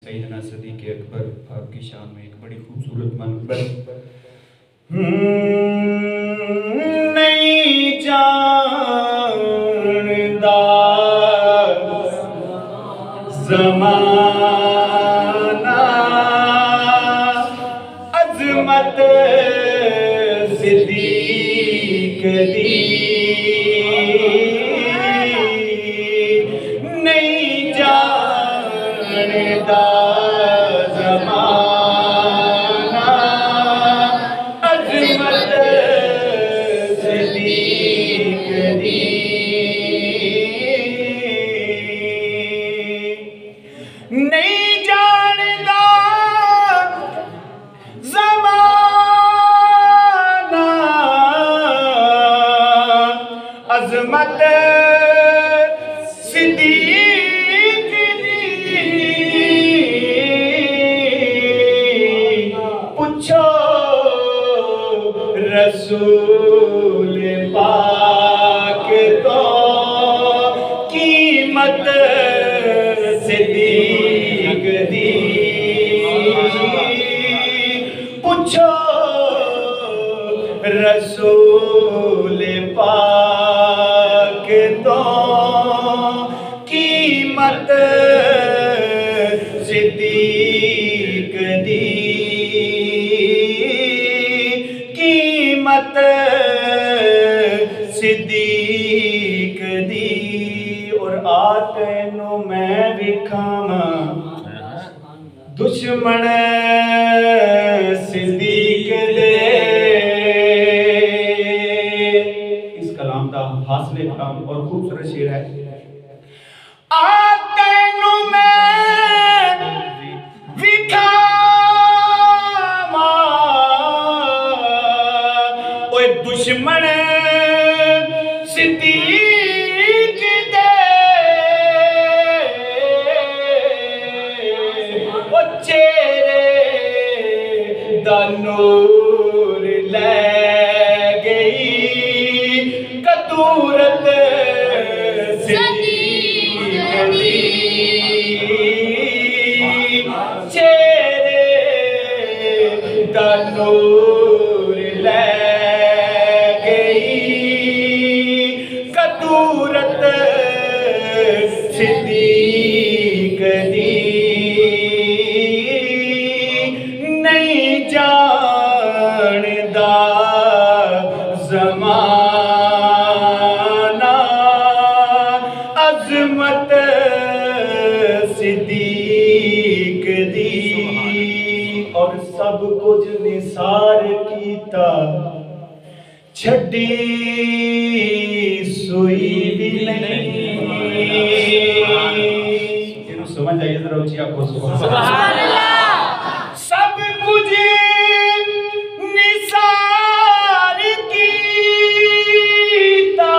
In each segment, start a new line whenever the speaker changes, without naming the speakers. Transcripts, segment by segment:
सैयदना सिद्दीक़ अकबर आपकी शान में एक बड़ी खूबसूरत मंज़र। नहीं जानदा ज़माना अज़मत सिद्दीक़ दी, नहीं जानदा ज़माना अज़मत सिद्दीक़ दी। नहीं जानदा ज़माना अज़मत सिद्दीक़ दी, पूछो रसूल पाक तो कीमत सिद्दीक़ दी, पूछो रसूल पाक तो कीमत सिद्दीक़ दी, कीमत सिद्दीक़ दी। और आतैनू मैं विखावा दुश्मन सिद्दीक़ दे। इस कलाम का हासिल कलाम और खूबसूरत शेर है। आतैनू मैं विखावा ओए दुश्मन सिद्दीक़ दे, ओ चेहरे दा नूर ले गई कदूरत सिद्दीक़ दी, चेहरे दा नूर ले गई कदूरत सिद्दीक़ दी। नहीं जानदा ज़माना अज़मत सिद्दीक़ दी, और सब कुछ निसार कीता छड्डी सुई भी नहीं। समझ आइए जरा ऊंची आंखों से सुभान अल्लाह। सब कुछ निसार कीता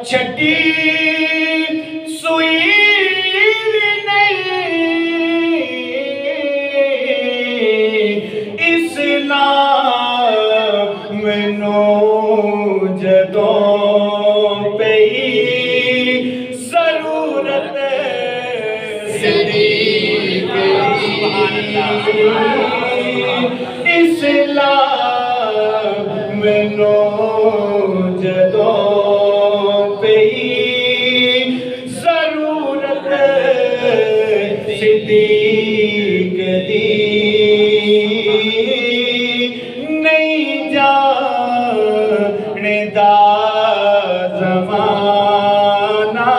छड्डी सुई भी नहीं। इस्लाम मैनू जदों पई ज़रूरत सिद्दीक़ दी, इस्लाम मैनू जदों पई ज़रूरत सिद्दीक़ दी। नहीं जानदा ज़माना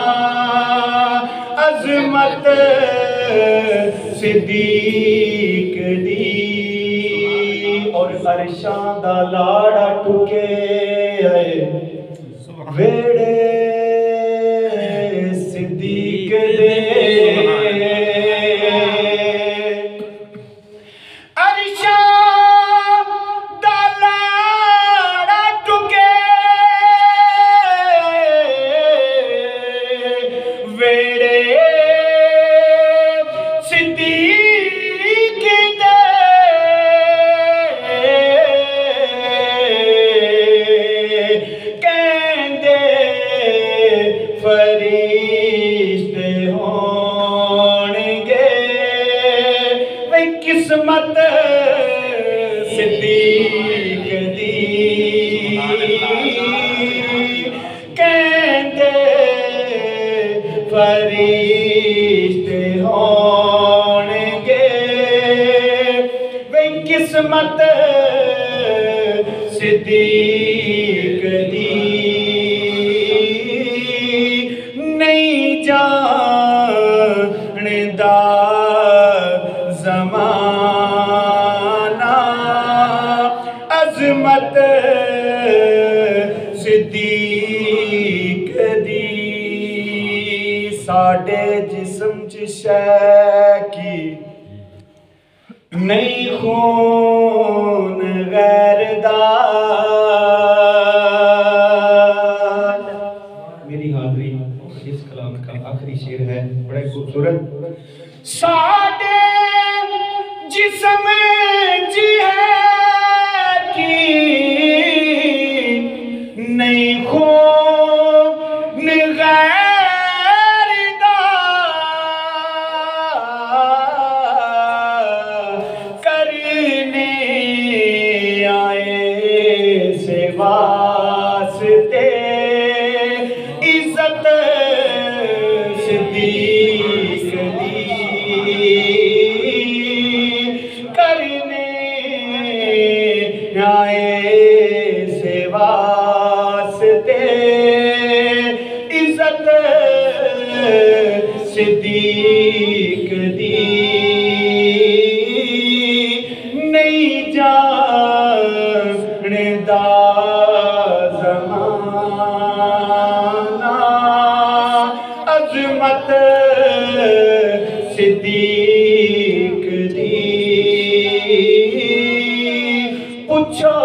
अज़मत सिद्दीक़ दी, और अरशां दा लाड़ा टुके वेड़े सिद्दीक़ दे। कहंदे किस्मत सिद्दीक दी कहंदे फरिश्ते होणगे वे किस्मत सिद्दीक दी नहीं जानदा ज़माना अज़मत सिद्दीक दी साडे जिस्म च शै की नहीं खून गैर दा मेरी हाज़री इस कलाम का आखिरी शेर है बड़ा खूबसूरत साडे जिस्म च है की नहीं खून गैर दा करने आए से वास्ते इज्जत सिद्दीक दी करने आए से वास्ते इज्जत सिद्दीक दी नहीं जानदा ज़माना अज़मत सिद्दीक दी पूछो